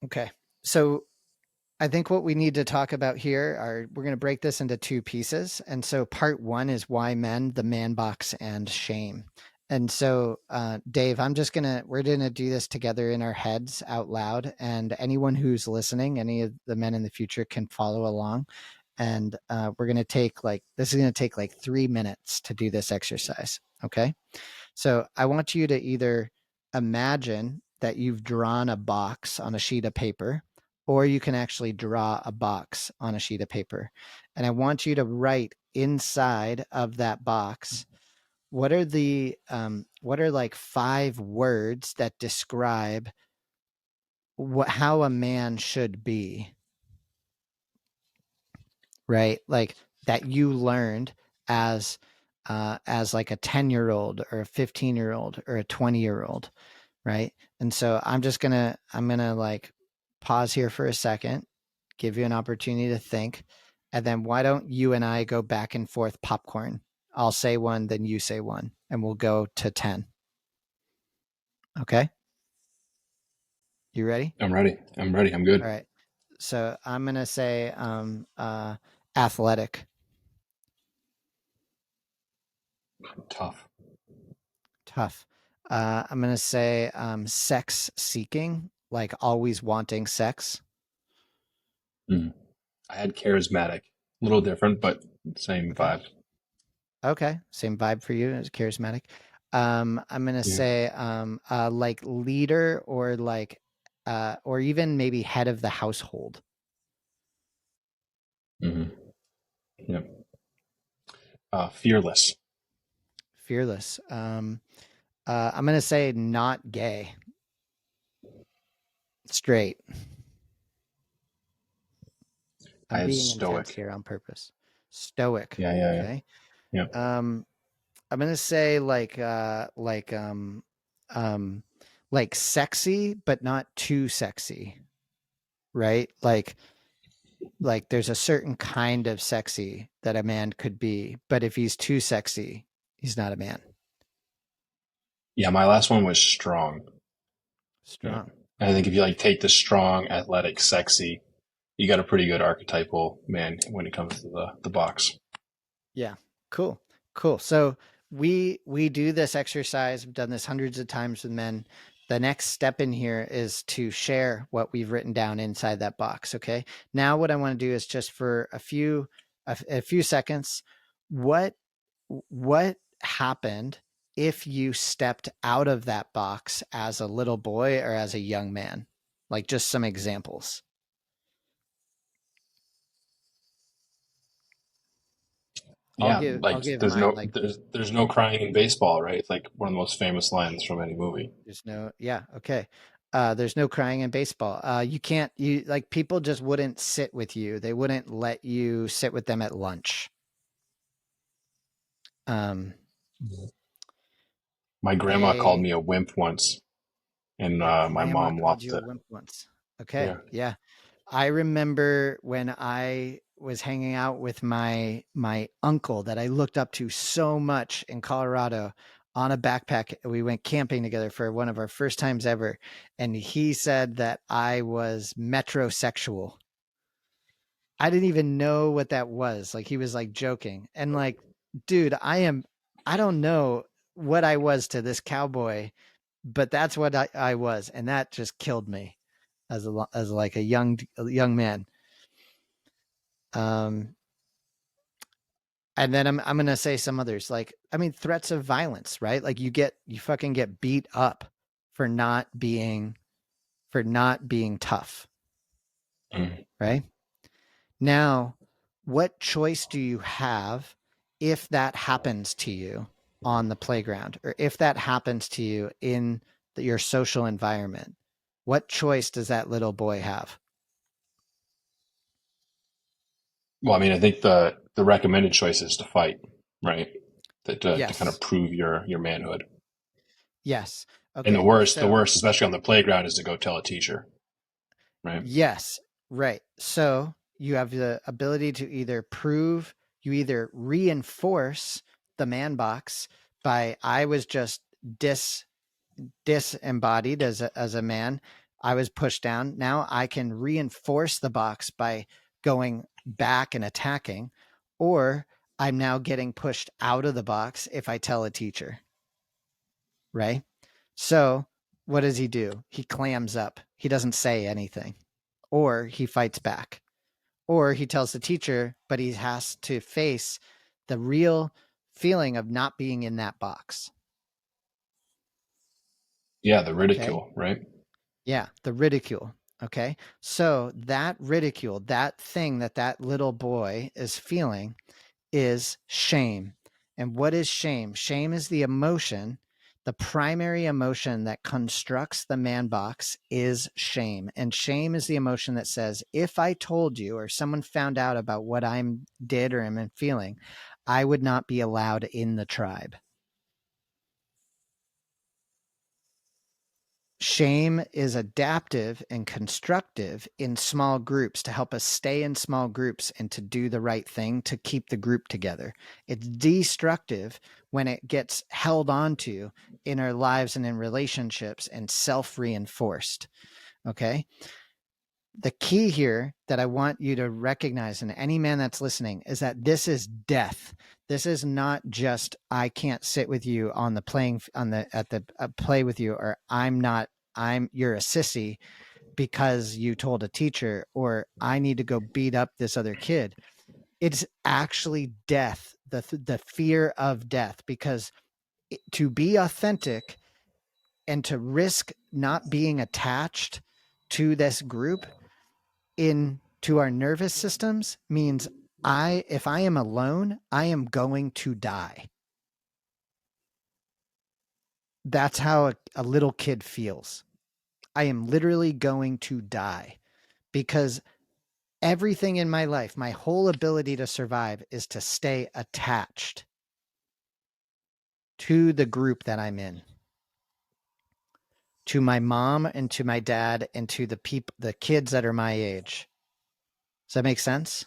Okay. So I think what we need to talk about here are we're going to break this into two pieces. And so part one is Why Men, the man box, and shame. And so, Dave, we're going to do this together in our heads out loud. And anyone who's listening, any of the men in the future can follow along. And we're going to this is going to take like 3 minutes to do this exercise. Okay. So I want you to either imagine that you've drawn a box on a sheet of paper, or you can actually draw a box on a sheet of paper. And I want you to write inside of that box what are like 5 words that describe how a man should be, right? Like that you learned as as like a 10-year-old or a 15-year-old or a 20-year-old, right? And so I'm gonna like pause here for a second, give you an opportunity to think, and then why don't you and I go back and forth popcorn? I'll say one, then you say one, and we'll go to 10. Okay? You ready? I'm ready. I'm ready. I'm All good. right. So I'm gonna say athletic, Tough. tough. I'm gonna say sex seeking, like always wanting sex. Mm. I had charismatic. A little different, but same Okay. vibe. Okay. Same vibe for you as charismatic. I'm gonna Yeah. say like leader or even maybe head of the household. Hmm. Yeah. Fearless. Fearless. I'm gonna say not gay. Straight. I I'm had being intense stoic. here on purpose. Stoic. Yeah, yeah, yeah. Okay. Yeah. Um, I'm gonna say um like sexy, but not too sexy, right? Like there's a certain kind of sexy that a man could be, but if he's too sexy, he's not a man. Yeah, my last one was strong. Yeah. Strong. And I think if you like take the strong, athletic, sexy, you got a pretty good archetypal man when it comes to the box. Yeah. Cool. Cool. So we do this exercise. We've done this hundreds of times with men. The next step in here is to share what we've written down inside that box. Okay. Now what I want to do is just for a few seconds, what what happened if you stepped out of that box as a little boy or as a young man? Like just some examples. Yeah, I'll like give mine. Like there's no crying in baseball, right? It's like one of the most famous lines from any movie. there's no, yeah, okay. There's no crying in baseball. You can't, you like people just wouldn't sit with you. They wouldn't let you sit with them at lunch. Um, My grandma called they, me a wimp once, and your my grandma mom called loved you a it. wimp once. Okay. Yeah. Yeah. I remember when I was hanging out with my uncle that I looked up to so much in Colorado on a backpack. We went camping together for one of our first times ever, and he said that I was metrosexual. I didn't even know what that was. Like he was like joking. And like, dude, I don't know what I was to this cowboy, but that's what I was. And that just killed me as like a young man. Um, and then I'm gonna say some others. Like, I mean, threats of violence, right? Like you fucking get beat up for not being tough, Mm. right? Now, what choice do you have if that happens to you on the playground or if that happens to you in your social environment? What choice does that little boy have? Well, I mean, I think the recommended choice is to fight, right? To kind of Yes. prove your manhood. Yes. And Okay. the So, worst, especially on the playground, is to go tell a teacher, right? yes. Right. So, you have the ability to you either reinforce the man box by I was just dis disembodied as a man. I was pushed down. Now I can reinforce the box by going back and attacking, or I'm now getting pushed out of the box if I tell a teacher, right? So what does he do? He clams up. He doesn't say anything, or he fights back, or he tells the teacher, but he has to face the real feeling of not being in that box. Yeah, the Okay. ridicule, right? Yeah, the ridicule. Okay. So that ridicule, that thing that that little boy is feeling is shame. And what is shame? Shame is the emotion, the primary emotion that constructs the man box is shame. And shame is the emotion that says, if I told you or someone found out about what I'm did or am feeling, I would not be allowed in the tribe. Shame is adaptive and constructive in small groups to help us stay in small groups and to do the right thing to keep the group together. It's destructive when it gets held onto in our lives and in relationships and self reinforced. Okay. The key here that I want you to recognize, and any man that's listening, is that this is death. This is not just I can't sit with you on the playing on the at the play with you, or I'm you're a sissy because you told a teacher, or I need to go beat up this other kid. It's actually death, the fear of death, because to be authentic and to risk not being attached to this group into our nervous systems means if I am alone, I am going to die. That's how a little kid feels. I am literally going to die because everything in my life, my whole ability to survive is to stay attached to the group that I'm in, to my mom and to my dad and to the kids that are my age. Does that make sense,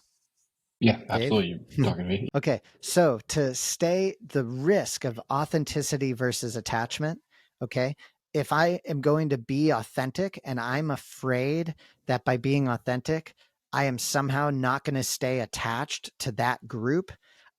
Yeah, Dave? absolutely. You're talking to me. Okay. So to stay the risk of authenticity versus attachment Okay. If I am going to be authentic and I'm afraid that by being authentic, I am somehow not going to stay attached to that group,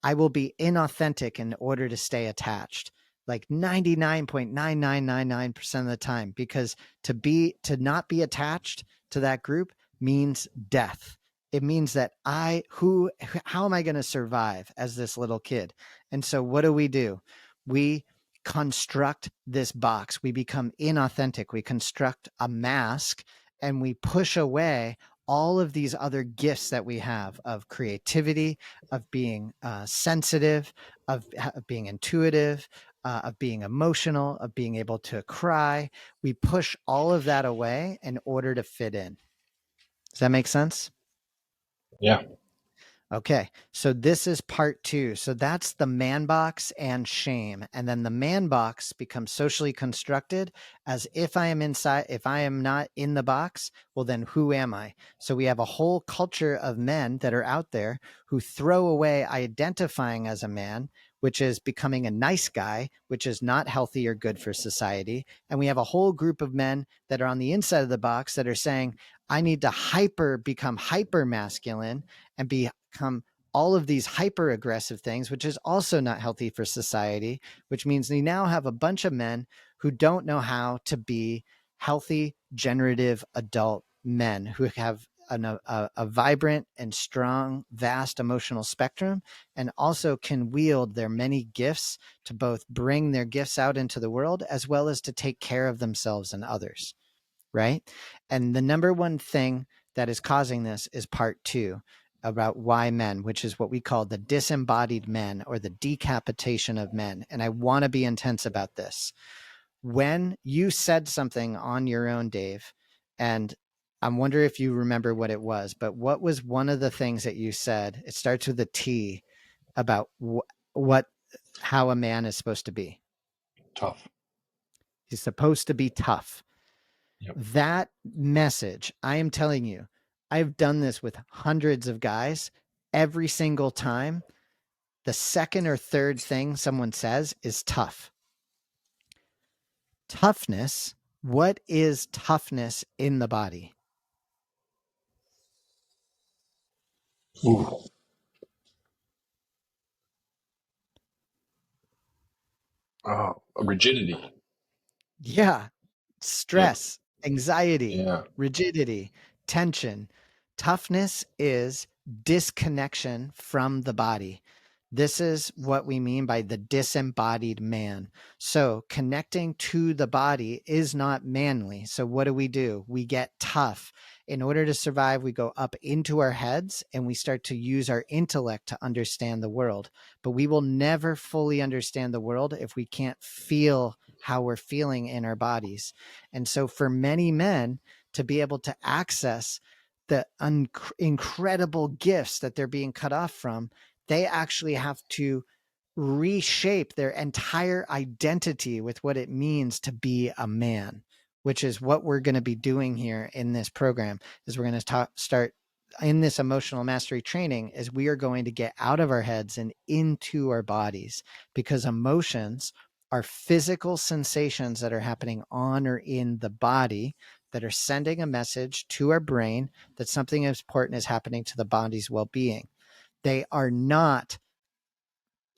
I will be inauthentic in order to stay attached, like 99.9999% of the time, because to not be attached to that group means death. It means that how am I going to survive as this little kid? And so what do? We construct this box. We become inauthentic. We construct a mask and we push away all of these other gifts that we have of creativity, of being sensitive, of being intuitive, of being emotional, of being able to cry. We push all of that away in order to fit in. Does that make sense? Yeah. Okay, so this is part two. So that's the man box and shame. And then the man box becomes socially constructed as if I am inside, if I am not in the box, well, then who am I? So we have a whole culture of men that are out there who throw away identifying as a man, which is becoming a nice guy, which is not healthy or good for society. And we have a whole group of men that are on the inside of the box that are saying, I need to become hyper masculine and become all of these hyper aggressive things, which is also not healthy for society, which means we now have a bunch of men who don't know how to be healthy, generative adult men who have a vibrant and strong, vast emotional spectrum, and also can wield their many gifts to both bring their gifts out into the world as well as to take care of themselves and others. Right. And the number one thing that is causing this is part two about why men, which is what we call the disembodied men or the decapitation of men. And I want to be intense about this. When you said something on your own, Dave, and I'm wondering if you remember what it was, but what was one of the things that you said? It starts with a T about what, how a man is supposed to be. Tough. He's supposed to be tough. Yep. That message, I am telling you, I've done this with hundreds of guys. Every single time, the second or third thing someone says is tough. Toughness, what is toughness in the body? Ooh. Oh, rigidity. Yeah, Yep. stress, anxiety, Yeah. rigidity, tension. Toughness is disconnection from the body. This is what we mean by the disembodied man. So, connecting to the body is not manly. So, what do? We get tough. In order to survive, we go up into our heads and we start to use our intellect to understand the world. But we will never fully understand the world if we can't feel how we're feeling in our bodies. And so, for many men to be able to access the incredible gifts that they're being cut off from, they actually have to reshape their entire identity with what it means to be a man, which is what we're going to be doing here in this program. Is we're going to start in this emotional mastery training is we are going to get out of our heads and into our bodies, because emotions are physical sensations that are happening on or in the body that are sending a message to our brain that something important is happening to the body's well-being. They are not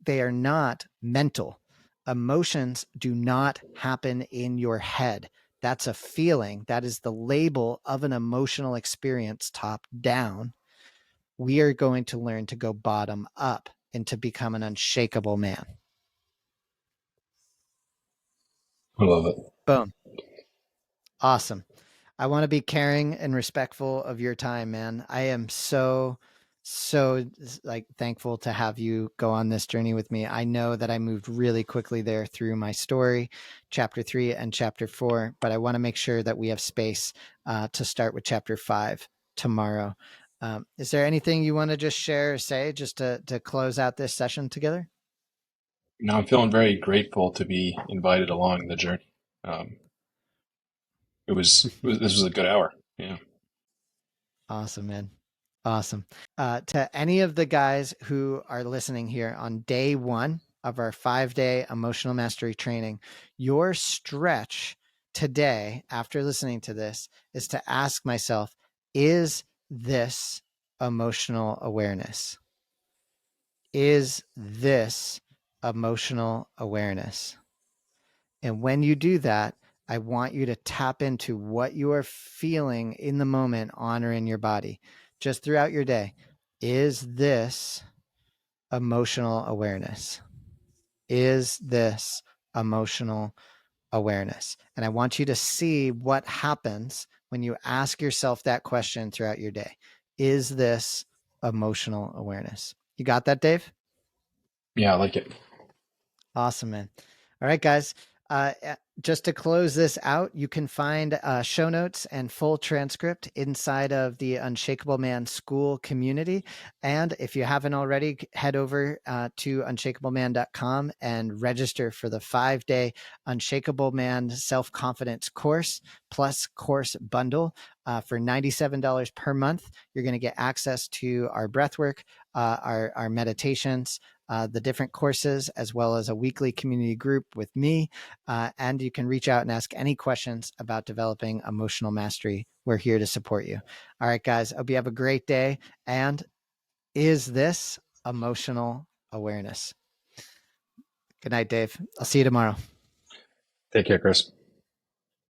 they are not mental. Emotions do not happen in your head. That's a feeling. That is the label of an emotional experience top down. We are going to learn to go bottom up and to become an unshakable man. I love it. Boom. Awesome. I want to be caring and respectful of your time, man. I am so like thankful to have you go on this journey with me. I know that I moved really quickly there through my story, chapter 3 and chapter 4, but I want to make sure that we have space to start with chapter 5 tomorrow. Is there anything you want to just share or say just to close out this session together? Now I'm feeling very grateful to be invited along the journey. Um, this was a good hour. Yeah. Awesome, man. Awesome. To any of the guys who are listening here on day one of our 5-day emotional mastery training, your stretch today, after listening to this, is to ask myself, is this emotional awareness? Is this emotional awareness? And when you do that, I want you to tap into what you are feeling in the moment on or in your body, just throughout your day. Is this emotional awareness? Is this emotional awareness? And I want you to see what happens when you ask yourself that question throughout your day. Is this emotional awareness? You got that, Dave? Yeah, I like it. Awesome, man. All right, guys. Just to close this out, you can find show notes and full transcript inside of the Unshakable Man School community. And if you haven't already, head over to unshakableman.com and register for the 5-day Unshakable Man Self Confidence course plus course bundle for $97 per month. You're going to get access to our breathwork, our meditations, the different courses, as well as a weekly community group with me. And you can reach out and ask any questions about developing emotional mastery. We're here to support you. All right, guys. Hope you have a great day. And is this emotional awareness? Good night, Dave. I'll see you tomorrow. Take care, Chris.